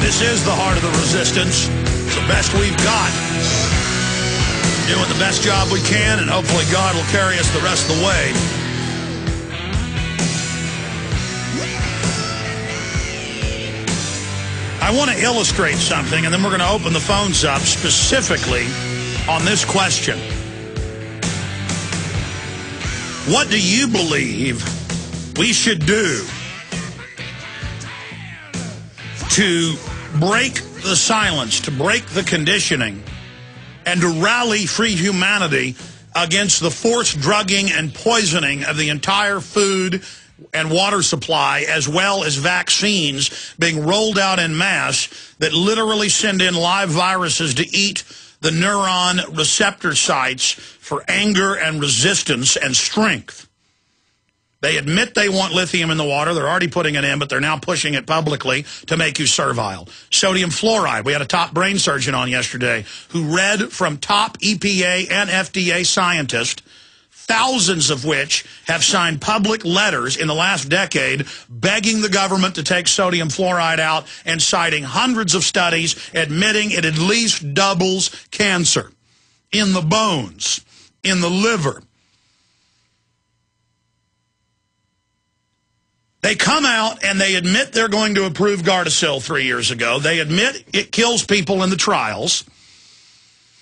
This is the heart of the resistance. It's the best we've got. Doing the best job we can, and hopefully God will carry us the rest of the way. I want to illustrate something, and then we're going to open the phones up specifically on this question. What do you believe we should do to break the silence, to break the conditioning, and to rally free humanity against the forced drugging and poisoning of the entire food and water supply, as well as vaccines being rolled out en masse that literally send in live viruses to eat the neuron receptor sites for anger and resistance and strength? They admit they want lithium in the water. They're already putting it in, but they're now pushing it publicly to make you servile. Sodium fluoride. We had a top brain surgeon on yesterday who read from top EPA and FDA scientists, thousands of which have signed public letters in the last decade begging the government to take sodium fluoride out and citing hundreds of studies admitting it at least doubles cancer in the bones, in the liver. They come out and they admit they're going to approve Gardasil 3 years ago. They admit it kills people in the trials.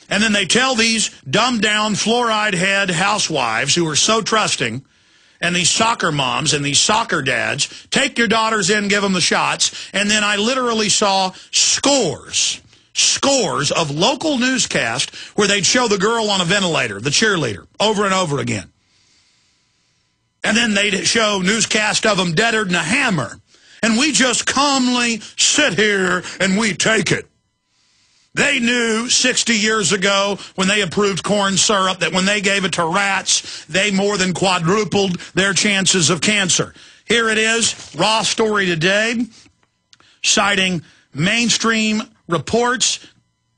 And then they tell these dumbed-down fluoride-head housewives who are so trusting, and these soccer moms and these soccer dads, take your daughters in, give them the shots. And then I literally saw scores of local newscasts where they'd show the girl on a ventilator, the cheerleader, over and over again. And then they'd show newscast of them deader than a hammer. And we just calmly sit here and we take it. They knew 60 years ago when they approved corn syrup that when they gave it to rats, they more than quadrupled their chances of cancer. Here it is, raw story today, citing mainstream reports.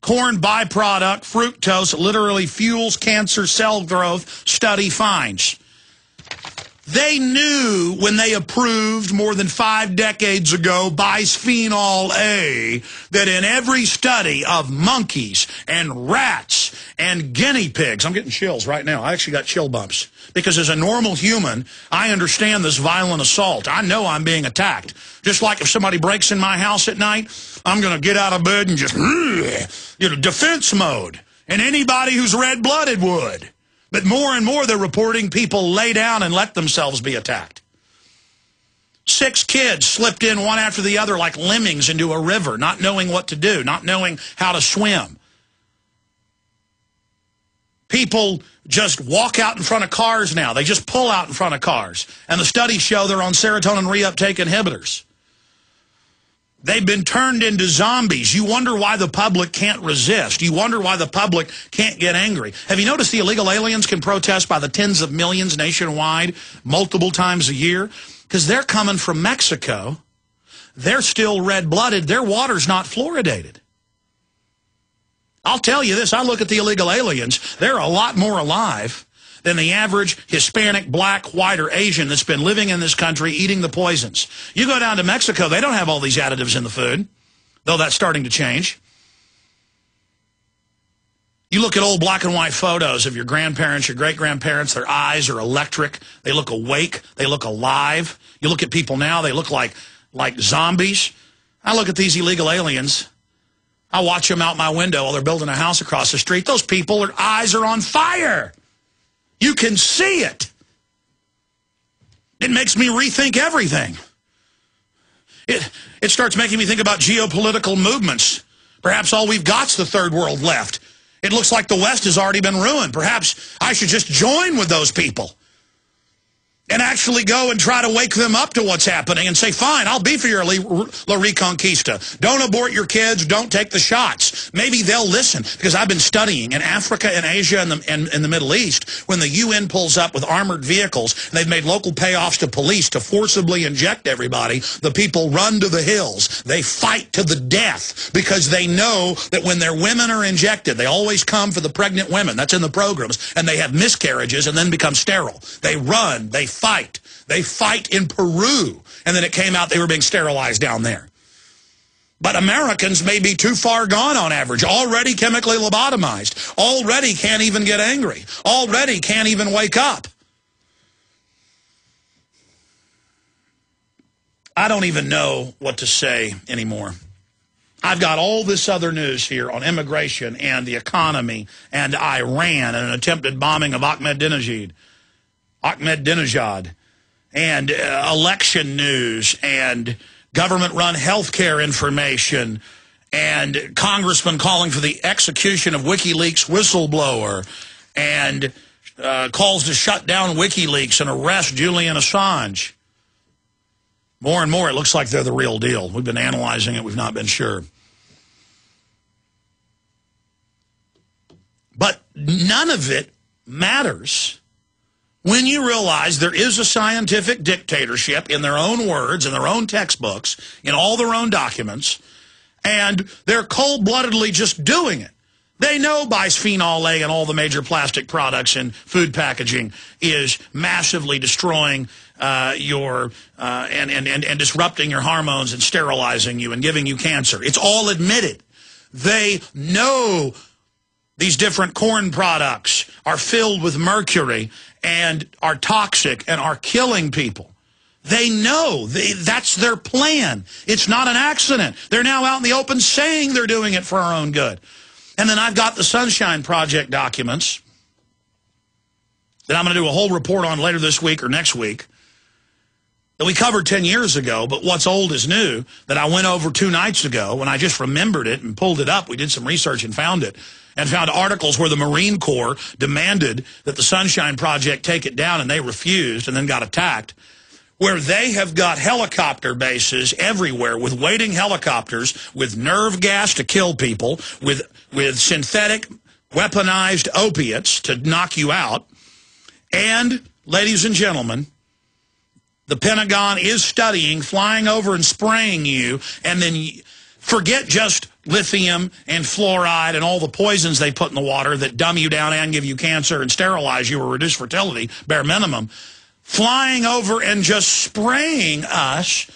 Corn byproduct, fructose, literally fuels cancer cell growth, study finds. They knew when they approved more than 5 decades ago bisphenol A that in every study of monkeys and rats and guinea pigs, I'm getting chills right now. I actually got chill bumps. Because as a normal human, I understand this violent assault. I know I'm being attacked. Just like if somebody breaks in my house at night, I'm going to get out of bed and just, defense mode. And anybody who's red-blooded would. But more and more they're reporting people lay down and let themselves be attacked. 6 kids slipped in one after the other like lemmings into a river, not knowing what to do, not knowing how to swim. People just walk out in front of cars now. They just pull out in front of cars. And the studies show they're on serotonin reuptake inhibitors. They've been turned into zombies. You wonder why the public can't resist. You wonder why the public can't get angry. Have you noticed the illegal aliens can protest by the tens of millions nationwide multiple times a year? Because they're coming from Mexico. They're still red-blooded. Their water's not fluoridated. I'll tell you this. I look at the illegal aliens. They're a lot more alive than the average Hispanic, black, white, or Asian that's been living in this country eating the poisons. You go down to Mexico, they don't have all these additives in the food, though that's starting to change. You look at old black and white photos of your grandparents, your great-grandparents, their eyes are electric. They look awake. They look alive. You look at people now, they look like zombies. I look at these illegal aliens. I watch them out my window while they're building a house across the street. Those people, their eyes are on fire. You can see it. It makes me rethink everything. It starts making me think about geopolitical movements. Perhaps all we've got's the third world left. It looks like the West has already been ruined. Perhaps I should just join with those people and actually go and try to wake them up to what's happening and say, fine, I'll be for your La Reconquista. Don't abort your kids. Don't take the shots. Maybe they'll listen, because I've been studying in Africa and Asia and the Middle East, when the UN pulls up with armored vehicles, and they've made local payoffs to police to forcibly inject everybody, the people run to the hills. They fight to the death because they know that when their women are injected, they always come for the pregnant women. That's in the programs. And they have miscarriages and then become sterile. They run. They fight. They fight in Peru. And then it came out they were being sterilized down there. But Americans may be too far gone on average, already chemically lobotomized, already can't even get angry, already can't even wake up. I don't even know what to say anymore. I've got all this other news here on immigration and the economy and Iran and an attempted bombing of Ahmadinejad, and election news and government-run health care information and congressman calling for the execution of WikiLeaks whistleblower and calls to shut down WikiLeaks and arrest Julian Assange. More and more, it looks like they're the real deal. We've been analyzing it. We've not been sure. But none of it matters when you realize there is a scientific dictatorship in their own words, in their own textbooks, in all their own documents, and they're cold-bloodedly just doing it. They know bisphenol A and all the major plastic products in food packaging is massively destroying and disrupting your hormones and sterilizing you and giving you cancer. It's all admitted. They know these different corn products are filled with mercury and are toxic and are killing people. They know. That's their plan. It's not an accident. They're now out in the open saying they're doing it for our own good. And then I've got the Sunshine Project documents that I'm going to do a whole report on later this week or next week that we covered 10 years ago, but what's old is new, that I went over 2 nights ago when I just remembered it and pulled it up. We did some research and found it, and found articles where the Marine Corps demanded that the Sunshine Project take it down, and they refused and then got attacked, where they have got helicopter bases everywhere with waiting helicopters with nerve gas to kill people, with synthetic weaponized opiates to knock you out. And, ladies and gentlemen, the Pentagon is studying flying over and spraying you, and then forget just lithium and fluoride and all the poisons they put in the water that dumb you down and give you cancer and sterilize you or reduce fertility, bare minimum. Flying over and just spraying us,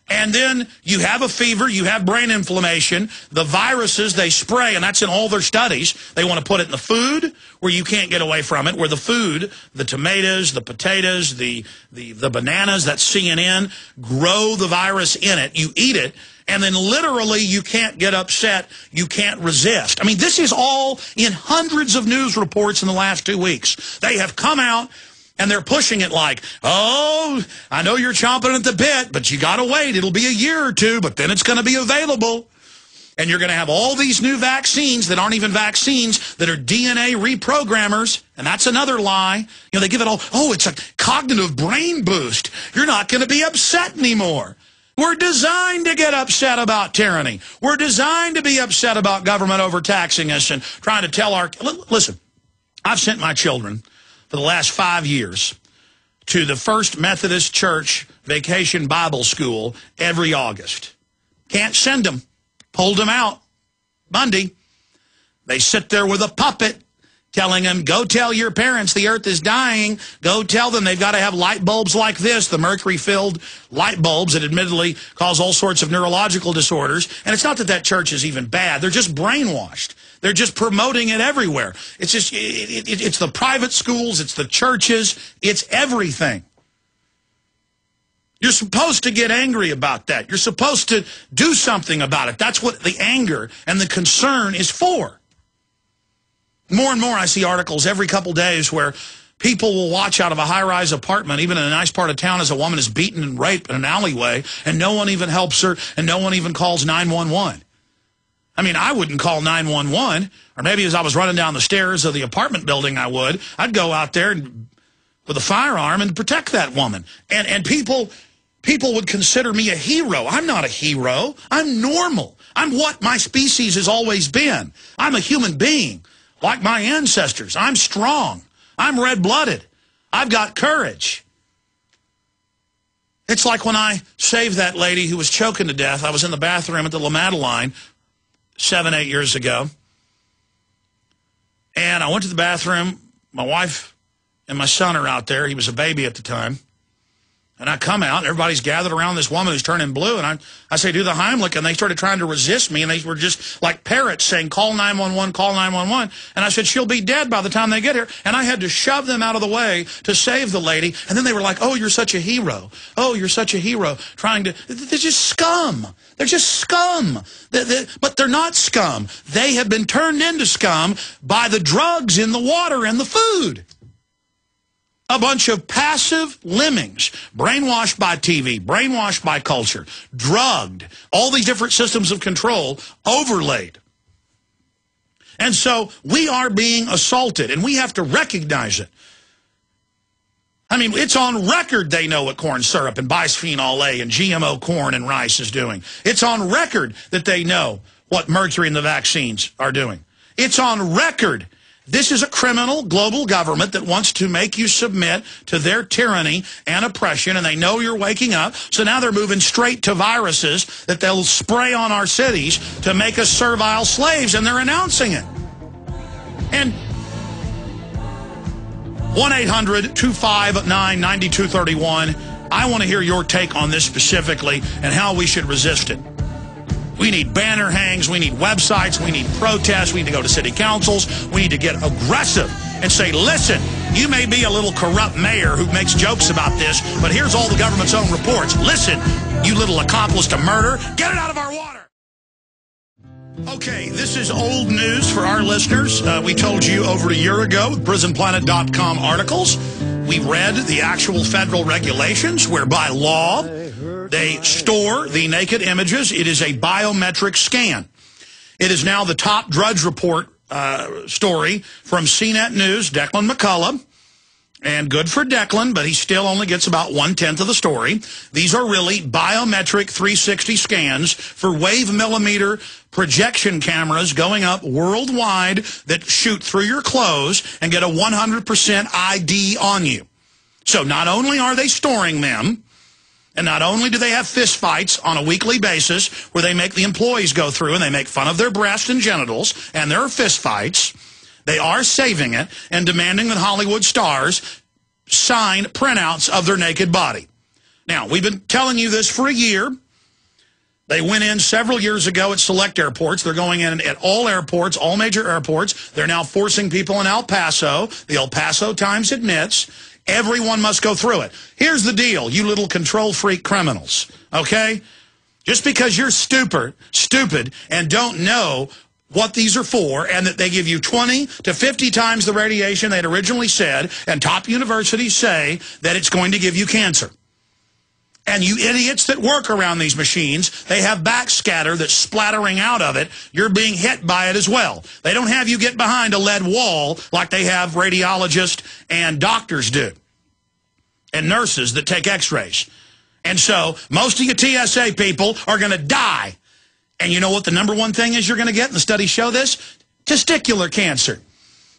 and then you have a fever, you have brain inflammation, the viruses they spray, and that's in all their studies. They want to put it in the food where you can't get away from it, where the food, the tomatoes, the potatoes, the bananas, that's CNN, grow the virus in it. You eat it, and then literally you can't get upset, you can't resist. I mean, this is all in hundreds of news reports in the last 2 weeks. They have come out, and they're pushing it like, oh, I know you're chomping at the bit, but you got to wait. It'll be a year or two, but then it's going to be available. And you're going to have all these new vaccines that aren't even vaccines, that are DNA reprogrammers, and that's another lie. You know, they give it all, oh, it's a cognitive brain boost. You're not going to be upset anymore. We're designed to get upset about tyranny. We're designed to be upset about government overtaxing us and trying to tell our... Listen, I've sent my children for the last 5 years to the First Methodist Church Vacation Bible School every August. Can't send them. Pulled them out Monday. They sit there with a puppet telling them, go tell your parents the earth is dying. Go tell them they've got to have light bulbs like this, the mercury-filled light bulbs that admittedly cause all sorts of neurological disorders. And it's not that that church is even bad. They're just brainwashed. They're just promoting it everywhere. It's just, it's the private schools, it's the churches, it's everything. You're supposed to get angry about that. You're supposed to do something about it. That's what the anger and the concern is for. More and more I see articles every couple days where people will watch out of a high-rise apartment, even in a nice part of town, as a woman is beaten and raped in an alleyway, and no one even helps her, and no one even calls 911. I mean, I wouldn't call 911, or maybe as I was running down the stairs of the apartment building I would. I'd go out there with a firearm and protect that woman. And people would consider me a hero. I'm not a hero. I'm normal. I'm what my species has always been. I'm a human being, like my ancestors. I'm strong. I'm red-blooded. I've got courage. It's like when I saved that lady who was choking to death. I was in the bathroom at the La Madeleine 7, 8 years ago. And I went to the bathroom. My wife and my son are out there. He was a baby at the time. And I come out, and everybody's gathered around this woman who's turning blue, and I say, do the Heimlich, and they started trying to resist me, and they were just like parrots saying, call 911, call 911. And I said, she'll be dead by the time they get here. And I had to shove them out of the way to save the lady. And then they were like, oh, you're such a hero. Oh, you're such a hero. They're just scum. They're just scum. But they're not scum. They have been turned into scum by the drugs in the water and the food. A bunch of passive lemmings, brainwashed by TV, brainwashed by culture, drugged, all these different systems of control overlaid. And so we are being assaulted, and we have to recognize it. I mean, it's on record they know what corn syrup and bisphenol A and GMO corn and rice is doing. It's on record that they know what mercury in the vaccines are doing. It's on record. This is a criminal global government that wants to make you submit to their tyranny and oppression, and they know you're waking up, so now they're moving straight to viruses that they'll spray on our cities to make us servile slaves, and they're announcing it. And 1-800-259-9231, I want to hear your take on this specifically and how we should resist it. We need banner hangs, we need websites, we need protests, we need to go to city councils, we need to get aggressive and say, listen, you may be a little corrupt mayor who makes jokes about this, but here's all the government's own reports. Listen, you little accomplice to murder, get it out of our water. Okay, this is old news for our listeners. We told you over a year ago with PrisonPlanet.com articles. We read the actual federal regulations where by law they store the naked images. It is a biometric scan. It is now the top Drudge Report story from CNET News, Declan McCullough. And good for Declan, but he still only gets about 1/10 of the story. These are really biometric 360 scans for wave millimeter projection cameras going up worldwide that shoot through your clothes and get a 100% ID on you. So not only are they storing them, and not only do they have fist fights on a weekly basis where they make the employees go through and they make fun of their breasts and genitals, and there are fist fights, they are saving it and demanding that Hollywood stars sign printouts of their naked body. Now, we've been telling you this for a year. They went in several years ago at select airports. They're going in at all airports, all major airports. They're now forcing people in El Paso. The El Paso Times admits everyone must go through it. Here's the deal, you little control freak criminals, okay? Just because you're stupid and don't know what these are for, and that they give you 20 to 50 times the radiation they'd originally said, and top universities say that it's going to give you cancer. And you idiots that work around these machines, they have backscatter that's splattering out of it. You're being hit by it as well. They don't have you get behind a lead wall like they have radiologists and doctors do, and nurses that take x-rays. And so most of you TSA people are going to die. And you know what the #1 thing is you're going to get, and the studies show this? Testicular cancer.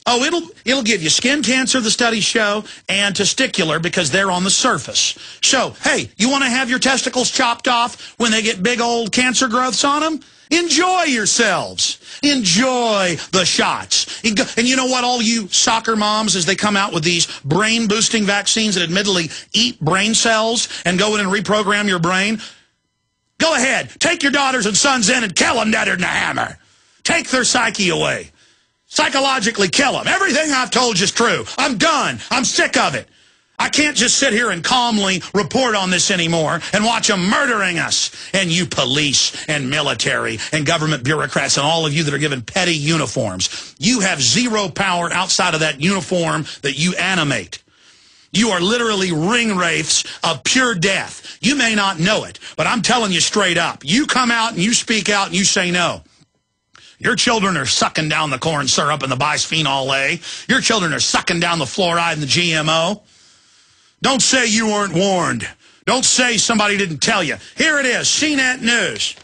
Oh, it'll give you skin cancer, the studies show, and testicular because they're on the surface. So, hey, you want to have your testicles chopped off when they get big old cancer growths on them? Enjoy yourselves. Enjoy the shots. And you know what, all you soccer moms, as they come out with these brain-boosting vaccines that admittedly eat brain cells and go in and reprogram your brain, go ahead. Take your daughters and sons in and kill them deader than a hammer. Take their psyche away. Psychologically kill them. Everything I've told you is true. I'm done. I'm sick of it. I can't just sit here and calmly report on this anymore and watch them murdering us. And you police and military and government bureaucrats and all of you that are given petty uniforms, you have zero power outside of that uniform that you animate. You are literally ring wraiths of pure death. You may not know it, but I'm telling you straight up. You come out and you speak out and you say no. Your children are sucking down the corn syrup and the bisphenol A. Your children are sucking down the fluoride and the GMO. Don't say you weren't warned. Don't say somebody didn't tell you. Here it is, CNET News.